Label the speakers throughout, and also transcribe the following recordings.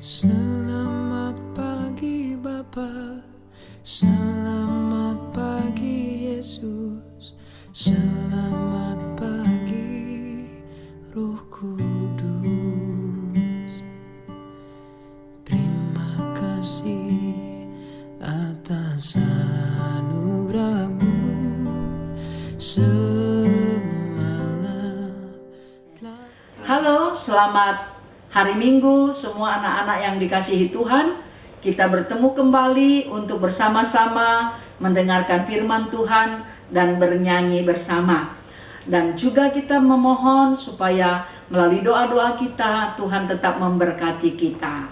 Speaker 1: Selamat pagi Bapa, selamat pagi Yesus, selamat pagi Roh Kudus. Terima kasih atas anugerah-Mu semalam.
Speaker 2: Halo, selamat hari Minggu semua anak-anak yang dikasihi Tuhan. Kita bertemu kembali untuk bersama-sama mendengarkan firman Tuhan dan bernyanyi bersama. Dan juga kita memohon supaya melalui doa-doa kita Tuhan tetap memberkati kita.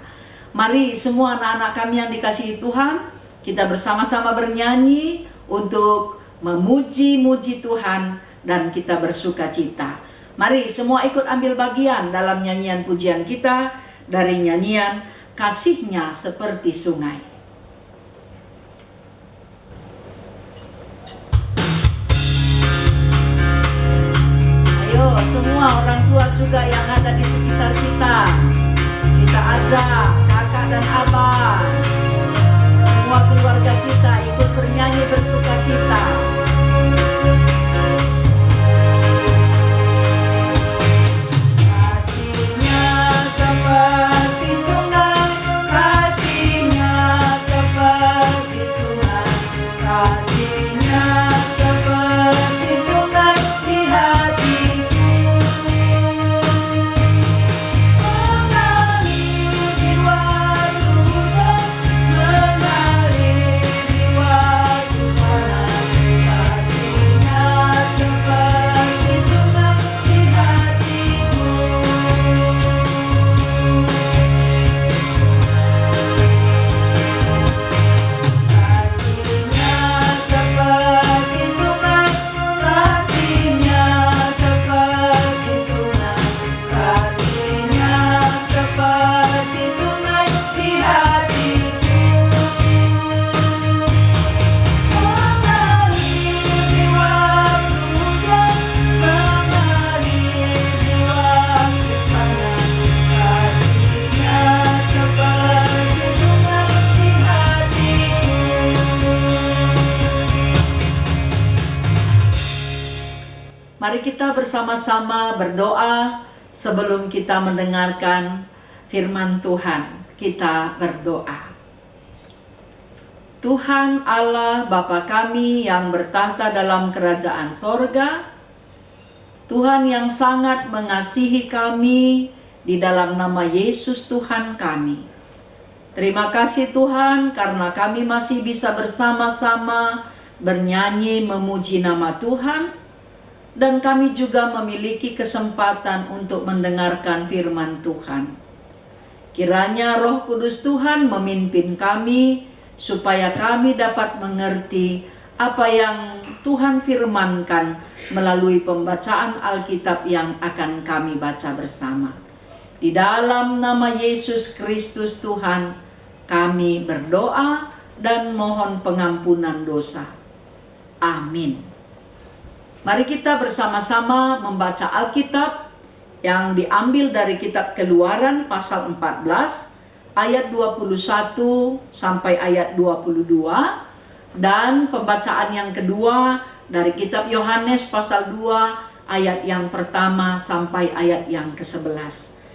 Speaker 2: Mari semua anak-anak kami yang dikasihi Tuhan, kita bersama-sama bernyanyi untuk memuji-muji Tuhan dan kita bersuka cita. Mari semua ikut ambil bagian dalam nyanyian pujian kita dari nyanyian Kasih-Nya Seperti Sungai. Ayo semua orang tua juga yang ada di sekitar kita, kita ajak kakak dan abang, semua keluarga kita ikut bernyanyi bersuka cita. Mari kita bersama-sama berdoa sebelum kita mendengarkan firman Tuhan. Kita berdoa. Tuhan Allah Bapa kami yang bertahta dalam kerajaan sorga, Tuhan yang sangat mengasihi kami di dalam nama Yesus Tuhan kami. Terima kasih Tuhan karena kami masih bisa bersama-sama bernyanyi memuji nama Tuhan. Dan kami juga memiliki kesempatan untuk mendengarkan firman Tuhan. Kiranya Roh Kudus Tuhan memimpin kami supaya kami dapat mengerti apa yang Tuhan firmankan melalui pembacaan Alkitab yang akan kami baca bersama. Di dalam nama Yesus Kristus Tuhan, kami berdoa dan mohon pengampunan dosa. Amin. Mari kita bersama-sama membaca Alkitab yang diambil dari kitab Keluaran pasal 14 ayat 21 sampai ayat 22 dan pembacaan yang kedua dari kitab Yohanes pasal 2 ayat yang pertama sampai ayat yang ke-11.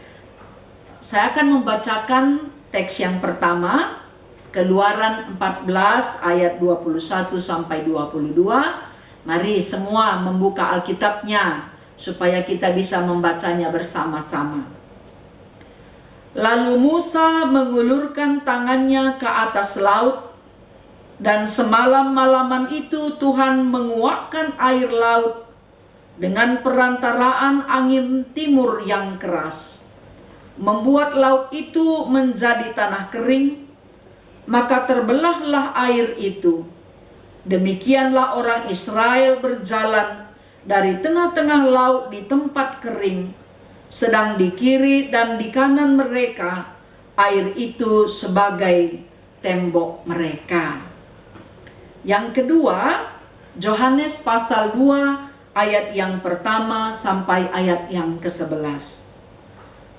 Speaker 2: Saya akan membacakan teks yang pertama, Keluaran 14 ayat 21 sampai 22. Mari semua membuka Alkitabnya supaya kita bisa membacanya bersama-sama. Lalu Musa mengulurkan tangannya ke atas laut, dan semalam-malaman itu Tuhan menguakkan air laut dengan perantaraan angin timur yang keras, membuat laut itu menjadi tanah kering, maka terbelahlah air itu. Demikianlah orang Israel berjalan dari tengah-tengah laut di tempat kering, sedang di kiri dan di kanan mereka air itu sebagai tembok mereka. Yang kedua, Yohanes pasal 2 ayat yang pertama sampai ayat yang ke-11.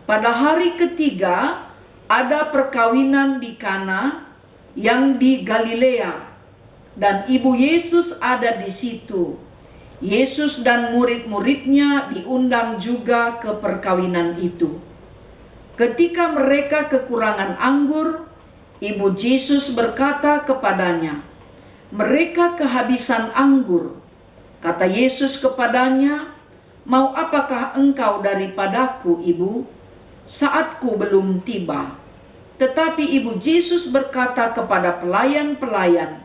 Speaker 2: Pada hari ketiga, ada perkawinan di Kana yang di Galilea, dan ibu Yesus ada di situ. Yesus dan murid-muridnya diundang juga ke perkawinan itu. Ketika mereka kekurangan anggur, ibu Yesus berkata kepadanya, "Mereka kehabisan anggur." Kata Yesus kepadanya, "Mau apakah engkau daripadaku, ibu? Saatku belum tiba." Tetapi ibu Yesus berkata kepada pelayan-pelayan,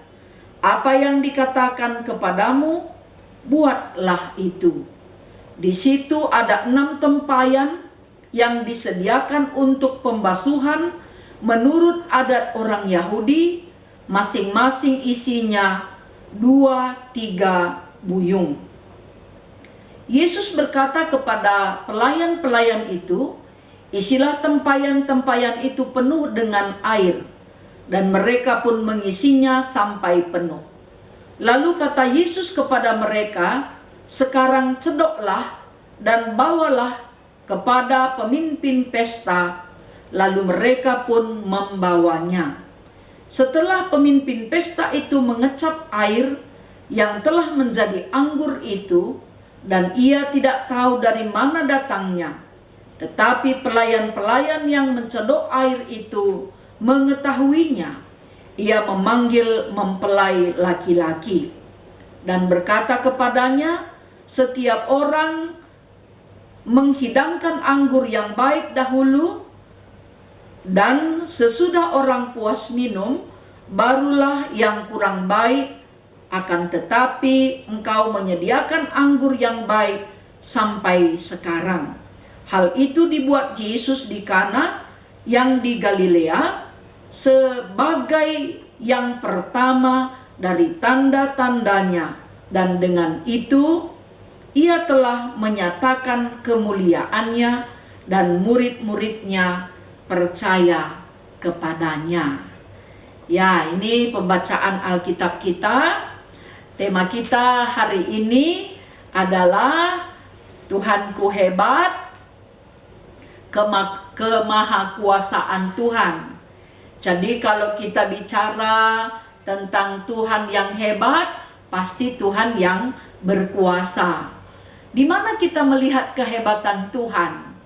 Speaker 2: "Apa yang dikatakan kepadamu, buatlah itu." Di situ ada 6 tempayan yang disediakan untuk pembasuhan menurut adat orang Yahudi, masing-masing isinya 2-3 buyung. Yesus berkata kepada pelayan-pelayan itu, "Isilah tempayan-tempayan itu penuh dengan air," dan mereka pun mengisinya sampai penuh. Lalu kata Yesus kepada mereka, "Sekarang cedoklah dan bawalah kepada pemimpin pesta." Lalu mereka pun membawanya. Setelah pemimpin pesta itu mengecap air yang telah menjadi anggur itu, dan ia tidak tahu dari mana datangnya, tetapi pelayan-pelayan yang mencedok air itu mengetahuinya, ia memanggil mempelai laki-laki dan berkata kepadanya, "Setiap orang menghidangkan anggur yang baik dahulu, dan sesudah orang puas minum, barulah yang kurang baik. Akan tetapi engkau menyediakan anggur yang baik sampai sekarang." Hal itu dibuat Yesus di Kana yang di Galilea sebagai yang pertama dari tanda-tandanya, dan dengan itu ia telah menyatakan kemuliaannya, dan murid-muridnya percaya kepadanya. Ya, ini pembacaan Alkitab kita. Tema kita hari ini adalah Tuhanku hebat, kemahakuasaan Tuhan. Jadi kalau kita bicara tentang Tuhan yang hebat, pasti Tuhan yang berkuasa. Di mana kita melihat kehebatan Tuhan?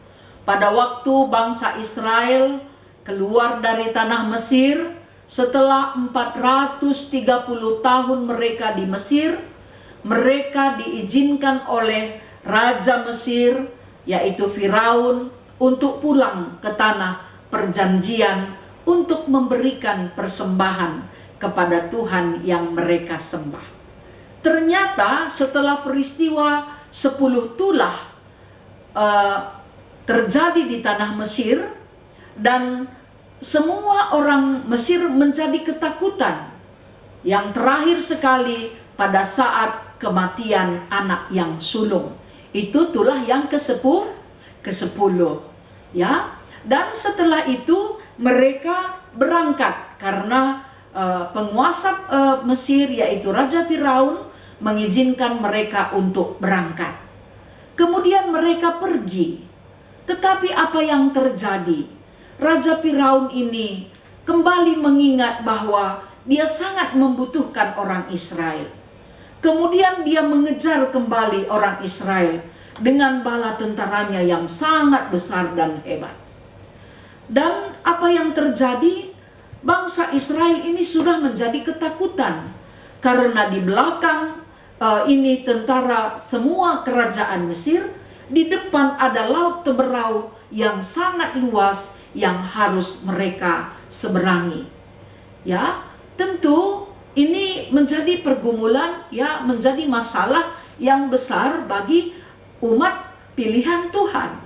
Speaker 2: Pada waktu bangsa Israel keluar dari tanah Mesir, setelah 430 tahun mereka di Mesir, mereka diizinkan oleh Raja Mesir, yaitu Firaun, untuk pulang ke tanah perjanjian untuk memberikan persembahan kepada Tuhan yang mereka sembah. Ternyata setelah peristiwa 10 tulah terjadi di tanah Mesir, dan semua orang Mesir menjadi ketakutan. Yang terakhir sekali pada saat kematian anak yang sulung. Itu tulah yang ke-10, ya. Dan setelah itu mereka berangkat karena penguasa Mesir, yaitu Raja Firaun, mengizinkan mereka untuk berangkat. Kemudian mereka pergi. Tetapi apa yang terjadi? Raja Firaun ini kembali mengingat bahwa dia sangat membutuhkan orang Israel. Kemudian dia mengejar kembali orang Israel dengan bala tentaranya yang sangat besar dan hebat. Dan apa yang terjadi? Bangsa Israel ini sudah menjadi ketakutan, karena di belakang ini tentara semua kerajaan Mesir, di depan ada laut Teberau yang sangat luas yang harus mereka seberangi. Ya, tentu ini menjadi pergumulan, ya, menjadi masalah yang besar bagi umat pilihan Tuhan.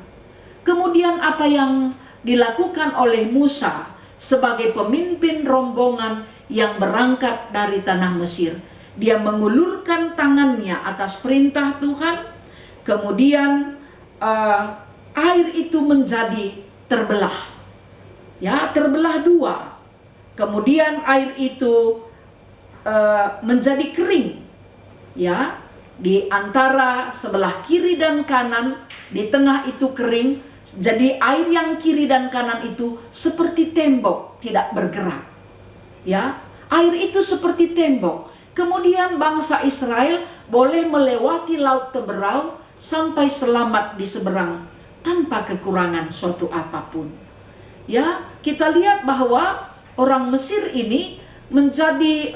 Speaker 2: Kemudian apa yang dilakukan oleh Musa sebagai pemimpin rombongan yang berangkat dari tanah Mesir? Dia mengulurkan tangannya atas perintah Tuhan, kemudian air itu menjadi terbelah. Ya, terbelah 2. Kemudian air itu menjadi kering. Ya, di antara sebelah kiri dan kanan, di tengah itu kering, Jadi air yang kiri dan kanan itu seperti tembok, tidak bergerak. Ya, air itu seperti tembok. Kemudian bangsa Israel boleh melewati laut Teberau sampai selamat di seberang tanpa kekurangan suatu apapun. Ya, kita lihat bahwa orang Mesir ini menjadi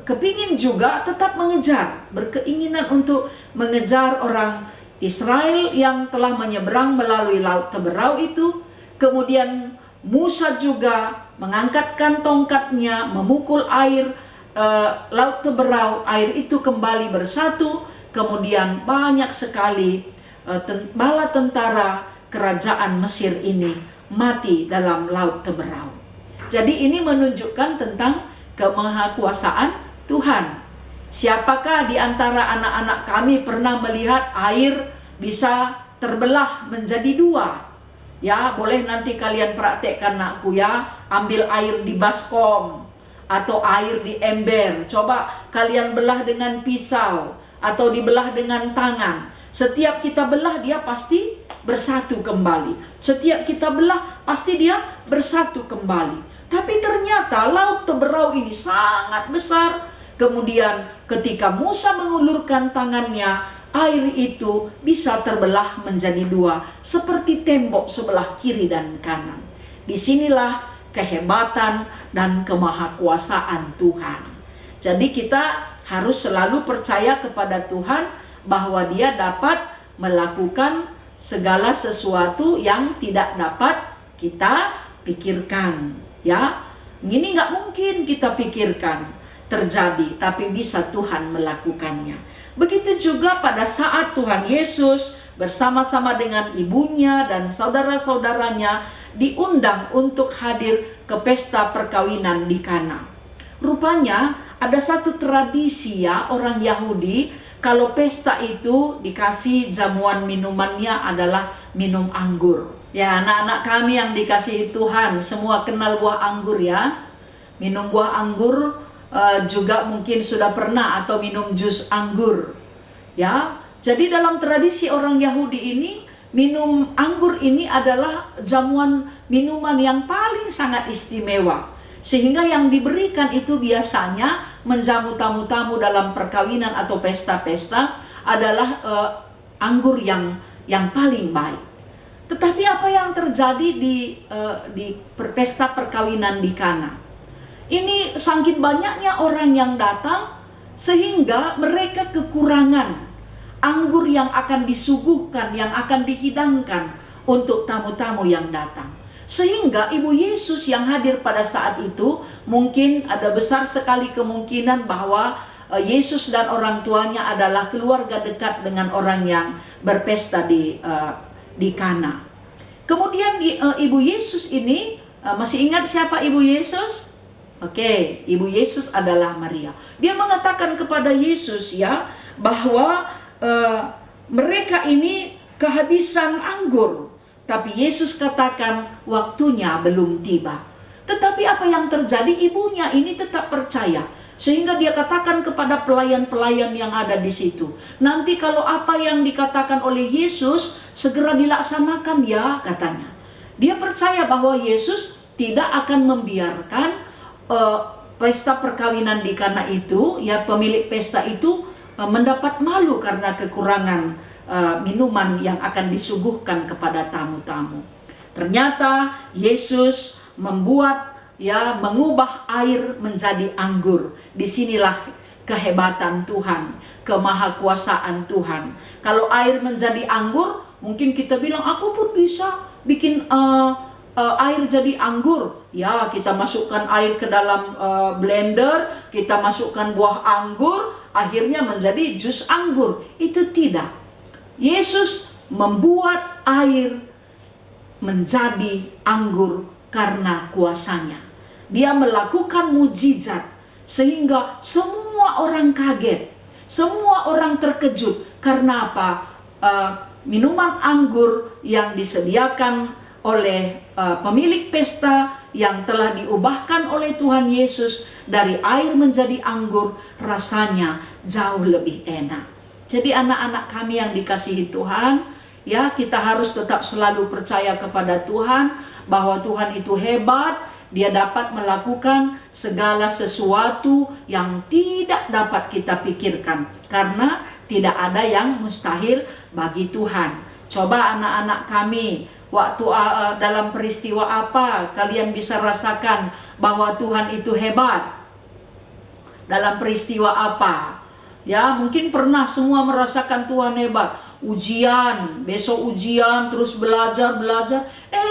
Speaker 2: kepingin juga tetap mengejar, berkeinginan untuk mengejar orang Israel yang telah menyeberang melalui laut Teberau itu. Kemudian Musa juga mengangkatkan tongkatnya, memukul air laut Teberau, air itu kembali bersatu. Kemudian banyak sekali bala tentara kerajaan Mesir ini mati dalam laut Teberau. Jadi ini menunjukkan tentang kemahakuasaan Tuhan. Siapakah di antara anak-anak kami pernah melihat air bisa terbelah menjadi dua? Ya, boleh nanti kalian praktekkan nakku ya. Ambil air di baskom atau air di ember. Coba kalian belah dengan pisau atau dibelah dengan tangan. Setiap kita belah dia pasti bersatu kembali. Setiap kita belah pasti dia bersatu kembali. Tapi ternyata laut Teberau ini sangat besar. Kemudian ketika Musa mengulurkan tangannya, air itu bisa terbelah menjadi dua, seperti tembok sebelah kiri dan kanan. Disinilah kehebatan dan kemahakuasaan Tuhan. Jadi kita harus selalu percaya kepada Tuhan bahwa Dia dapat melakukan segala sesuatu yang tidak dapat kita pikirkan. Ya, ini nggak mungkin kita pikirkan terjadi, tapi bisa Tuhan melakukannya. Begitu juga pada saat Tuhan Yesus bersama-sama dengan ibunya dan saudara-saudaranya diundang untuk hadir ke pesta perkawinan di Kana. Rupanya ada satu tradisi ya orang Yahudi, kalau pesta itu dikasih jamuan minumannya adalah minum anggur. Ya, anak-anak kami yang dikasihi Tuhan, semua kenal buah anggur ya. Minum buah anggur juga mungkin sudah pernah atau minum jus anggur. Ya, jadi dalam tradisi orang Yahudi ini, minum anggur ini adalah jamuan minuman yang paling sangat istimewa. Sehingga yang diberikan itu biasanya menjamu tamu-tamu dalam perkawinan atau pesta-pesta adalah anggur yang paling baik. Tetapi apa yang terjadi di pesta perkawinan di Kana? Ini saking banyaknya orang yang datang sehingga mereka kekurangan anggur yang akan disuguhkan, yang akan dihidangkan untuk tamu-tamu yang datang. Sehingga Ibu Yesus yang hadir pada saat itu, mungkin ada besar sekali kemungkinan bahwa Yesus dan orang tuanya adalah keluarga dekat dengan orang yang berpesta di Kana. Kemudian Ibu Yesus ini, masih ingat siapa Ibu Yesus? Oke, Ibu Yesus adalah Maria. Dia mengatakan kepada Yesus ya, bahwa mereka ini kehabisan anggur. Tapi Yesus katakan waktunya belum tiba. Tetapi apa yang terjadi? Ibunya ini tetap percaya. Sehingga dia katakan kepada pelayan-pelayan yang ada di situ, nanti kalau apa yang dikatakan oleh Yesus segera dilaksanakan ya, katanya. Dia percaya bahwa Yesus tidak akan membiarkan pesta perkawinan di Kana itu, ya pemilik pesta itu mendapat malu karena kekurangan minuman yang akan disuguhkan kepada tamu-tamu. Ternyata Yesus mengubah air menjadi anggur. Disinilah kehebatan Tuhan, kemahakuasaan Tuhan. Kalau air menjadi anggur, mungkin kita bilang aku pun bisa bikin air jadi anggur. Ya, kita masukkan air ke dalam blender, kita masukkan buah anggur, akhirnya menjadi jus anggur. Itu tidak. Yesus membuat air menjadi anggur karena kuasanya. Dia melakukan mujizat sehingga semua orang kaget, semua orang terkejut. Karena apa? Minuman anggur yang disediakan oleh pemilik pesta yang telah diubahkan oleh Tuhan Yesus dari air menjadi anggur, rasanya jauh lebih enak. Jadi anak-anak kami yang dikasihi Tuhan, ya kita harus tetap selalu percaya kepada Tuhan bahwa Tuhan itu hebat. Dia dapat melakukan segala sesuatu yang tidak dapat kita pikirkan, karena tidak ada yang mustahil bagi Tuhan. Coba anak-anak kami, waktu dalam peristiwa apa kalian bisa rasakan bahwa Tuhan itu hebat? Dalam peristiwa apa? Ya, mungkin pernah semua merasakan Tuhan hebat. Ujian, besok ujian, terus belajar.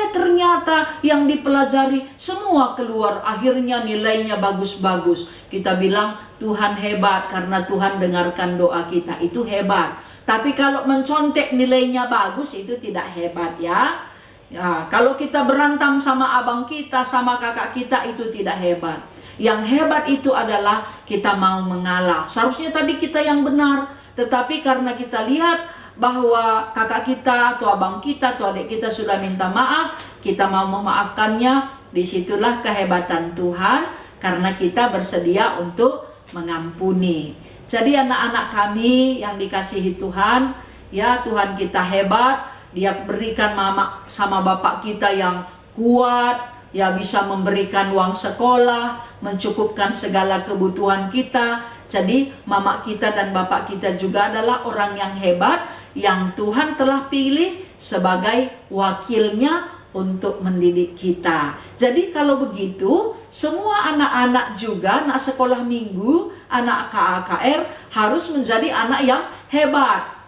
Speaker 2: Ternyata yang dipelajari semua keluar, akhirnya nilainya bagus-bagus. Kita bilang Tuhan hebat karena Tuhan dengarkan doa kita, itu hebat. Tapi kalau mencontek nilainya bagus, itu tidak hebat ya. Ya, kalau kita berantem sama abang kita, sama kakak kita, itu tidak hebat. Yang hebat itu adalah kita mau mengalah. Seharusnya tadi kita yang benar, tetapi karena kita lihat bahwa kakak kita atau abang kita atau adik kita sudah minta maaf, kita mau memaafkannya. Disitulah kehebatan Tuhan, karena kita bersedia untuk mengampuni. Jadi anak-anak kami yang dikasihi Tuhan, ya Tuhan kita hebat. Dia berikan mama sama bapak kita yang kuat, ya bisa memberikan uang sekolah, mencukupkan segala kebutuhan kita. Jadi mama kita dan bapak kita juga adalah orang yang hebat, yang Tuhan telah pilih sebagai wakilnya untuk mendidik kita. Jadi kalau begitu, semua anak-anak juga, anak sekolah minggu, anak KAKR harus menjadi anak yang hebat.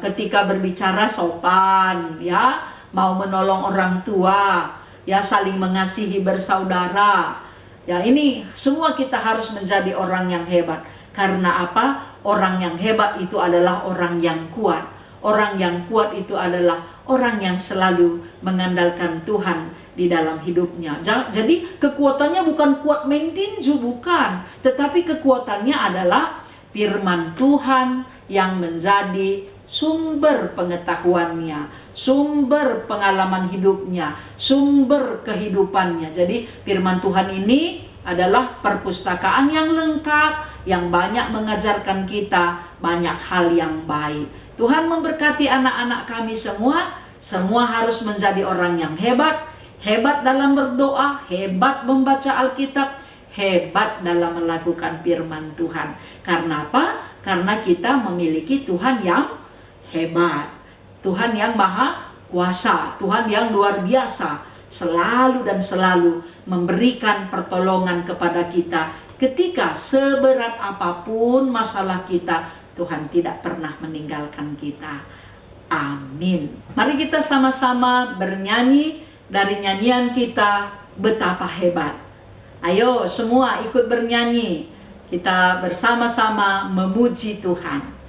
Speaker 2: Ketika berbicara sopan, ya, mau menolong orang tua, ya, saling mengasihi bersaudara. Ya, ini semua kita harus menjadi orang yang hebat. Karena apa? Orang yang hebat itu adalah orang yang kuat. Orang yang kuat itu adalah orang yang selalu mengandalkan Tuhan di dalam hidupnya. Jadi kekuatannya bukan kuat main tinju, bukan. Tetapi kekuatannya adalah firman Tuhan yang menjadi sumber pengetahuannya, sumber pengalaman hidupnya, sumber kehidupannya. Jadi firman Tuhan ini adalah perpustakaan yang lengkap, yang banyak mengajarkan kita banyak hal yang baik. Tuhan memberkati anak-anak kami semua harus menjadi orang yang hebat, hebat dalam berdoa, hebat membaca Alkitab, hebat dalam melakukan firman Tuhan. Karena apa? Karena kita memiliki Tuhan yang hebat, Tuhan yang maha kuasa, Tuhan yang luar biasa, selalu dan selalu memberikan pertolongan kepada kita. Ketika seberat apapun masalah kita, Tuhan tidak pernah meninggalkan kita. Amin. Mari kita sama-sama bernyanyi dari nyanyian kita, Betapa Hebat. Ayo semua ikut bernyanyi. Kita bersama-sama memuji Tuhan.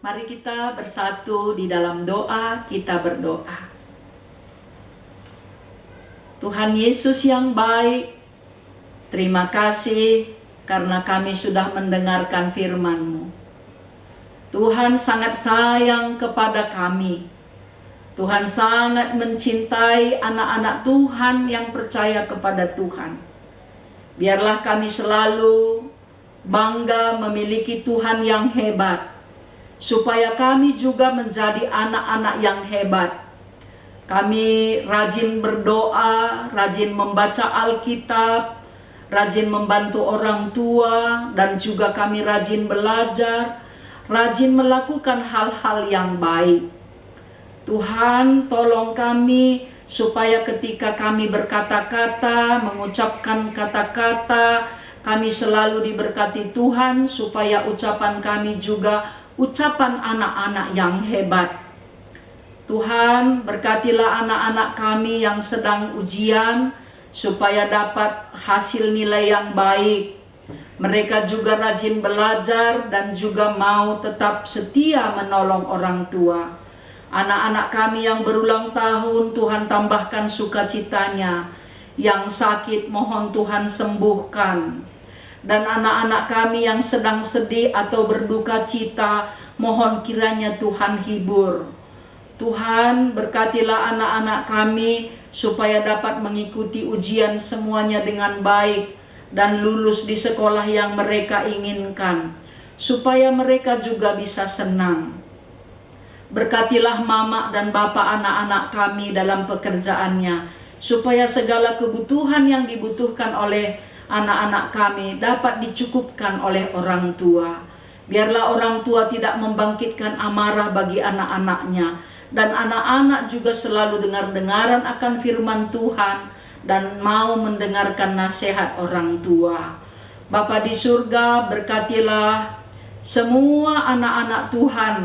Speaker 2: Mari kita bersatu di dalam doa, kita berdoa. Tuhan Yesus yang baik, terima kasih karena kami sudah mendengarkan firman-Mu. Tuhan sangat sayang kepada kami. Tuhan sangat mencintai anak-anak Tuhan yang percaya kepada Tuhan. Biarlah kami selalu bangga memiliki Tuhan yang hebat, supaya kami juga menjadi anak-anak yang hebat. Kami rajin berdoa, rajin membaca Alkitab, rajin membantu orang tua, dan juga kami rajin belajar, rajin melakukan hal-hal yang baik. Tuhan, tolong kami supaya ketika kami berkata-kata, mengucapkan kata-kata, kami selalu diberkati Tuhan, supaya ucapan kami juga ucapan anak-anak yang hebat. Tuhan, berkatilah anak-anak kami yang sedang ujian, supaya dapat hasil nilai yang baik. Mereka juga rajin belajar dan juga mau tetap setia menolong orang tua. Anak-anak kami yang berulang tahun, Tuhan tambahkan sukacitanya. Yang sakit, mohon Tuhan sembuhkan. Dan anak-anak kami yang sedang sedih atau berduka cita, mohon kiranya Tuhan hibur. Tuhan, berkatilah anak-anak kami supaya dapat mengikuti ujian semuanya dengan baik dan lulus di sekolah yang mereka inginkan, supaya mereka juga bisa senang. Berkatilah mama dan bapa anak-anak kami dalam pekerjaannya, supaya segala kebutuhan yang dibutuhkan oleh anak-anak kami dapat dicukupkan oleh orang tua. Biarlah orang tua tidak membangkitkan amarah bagi anak-anaknya, dan anak-anak juga selalu dengar-dengaran akan firman Tuhan dan mau mendengarkan nasihat orang tua. Bapa di surga, berkatilah semua anak-anak Tuhan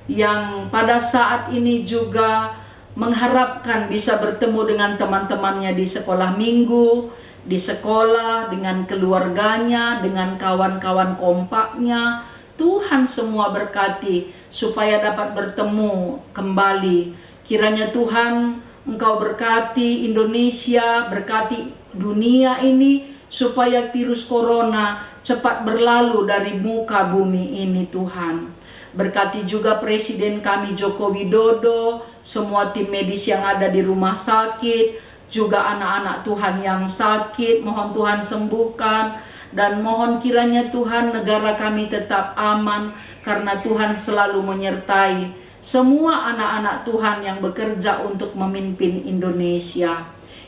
Speaker 2: yang pada saat ini juga mengharapkan bisa bertemu dengan teman-temannya di sekolah minggu, di sekolah, dengan keluarganya, dengan kawan-kawan kompaknya. Tuhan semua berkati supaya dapat bertemu kembali. Kiranya Tuhan, Engkau berkati Indonesia, berkati dunia ini, supaya virus corona cepat berlalu dari muka bumi ini Tuhan. Berkati juga Presiden kami Joko Widodo, semua tim medis yang ada di rumah sakit, juga anak-anak Tuhan yang sakit, mohon Tuhan sembuhkan. Dan mohon kiranya Tuhan negara kami tetap aman, karena Tuhan selalu menyertai semua anak-anak Tuhan yang bekerja untuk memimpin Indonesia.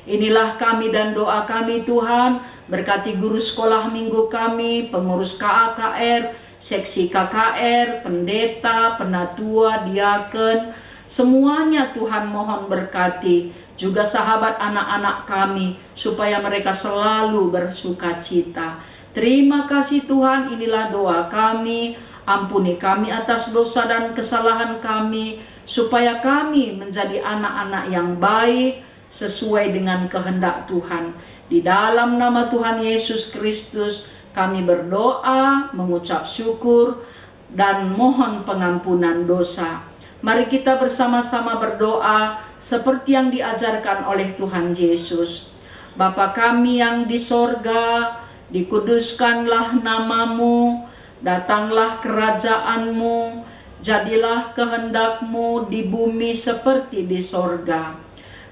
Speaker 2: Inilah kami dan doa kami Tuhan, berkati guru sekolah minggu kami, pengurus KAKR, seksi KKR, pendeta, penatua, diaken, semuanya Tuhan mohon berkati. Juga sahabat anak-anak kami, supaya mereka selalu bersuka cita. Terima kasih Tuhan, inilah doa kami. Ampuni kami atas dosa dan kesalahan kami, supaya kami menjadi anak-anak yang baik sesuai dengan kehendak Tuhan. Di dalam nama Tuhan Yesus Kristus kami berdoa, mengucap syukur, dan mohon pengampunan dosa. Mari kita bersama-sama berdoa seperti yang diajarkan oleh Tuhan Yesus. Bapa kami yang di sorga, dikuduskanlah namamu, datanglah kerajaan-Mu, jadilah kehendak-Mu di bumi seperti di sorga.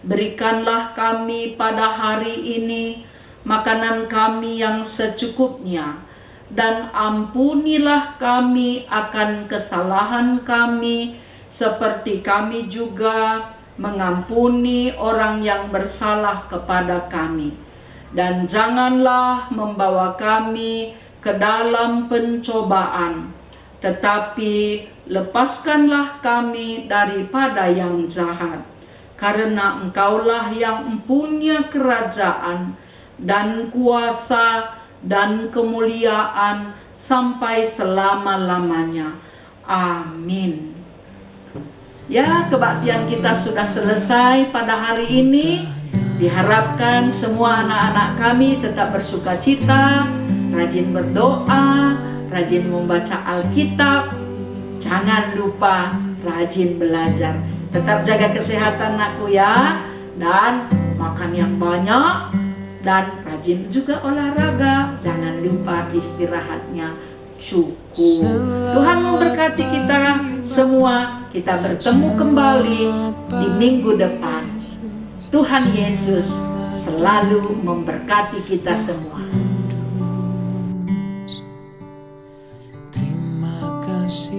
Speaker 2: Berikanlah kami pada hari ini makanan kami yang secukupnya, dan ampunilah kami akan kesalahan kami, seperti kami juga mengampuni orang yang bersalah kepada kami. Dan janganlah membawa kami ke dalam pencobaan, tetapi lepaskanlah kami daripada yang jahat. Karena Engkaulah yang mempunyai kerajaan dan kuasa dan kemuliaan sampai selama-lamanya. Amin. Ya, kebaktian kita sudah selesai pada hari ini. Diharapkan semua anak-anak kami tetap bersuka cita, rajin berdoa, rajin membaca Alkitab, Jangan lupa rajin belajar. Tetap jaga kesehatan anakku ya, dan makan yang banyak, dan rajin juga olahraga. Jangan lupa istirahatnya cukup. Tuhan memberkati kita semua. Kita bertemu kembali di minggu depan. Tuhan Yesus selalu memberkati kita semua.
Speaker 1: Terima kasih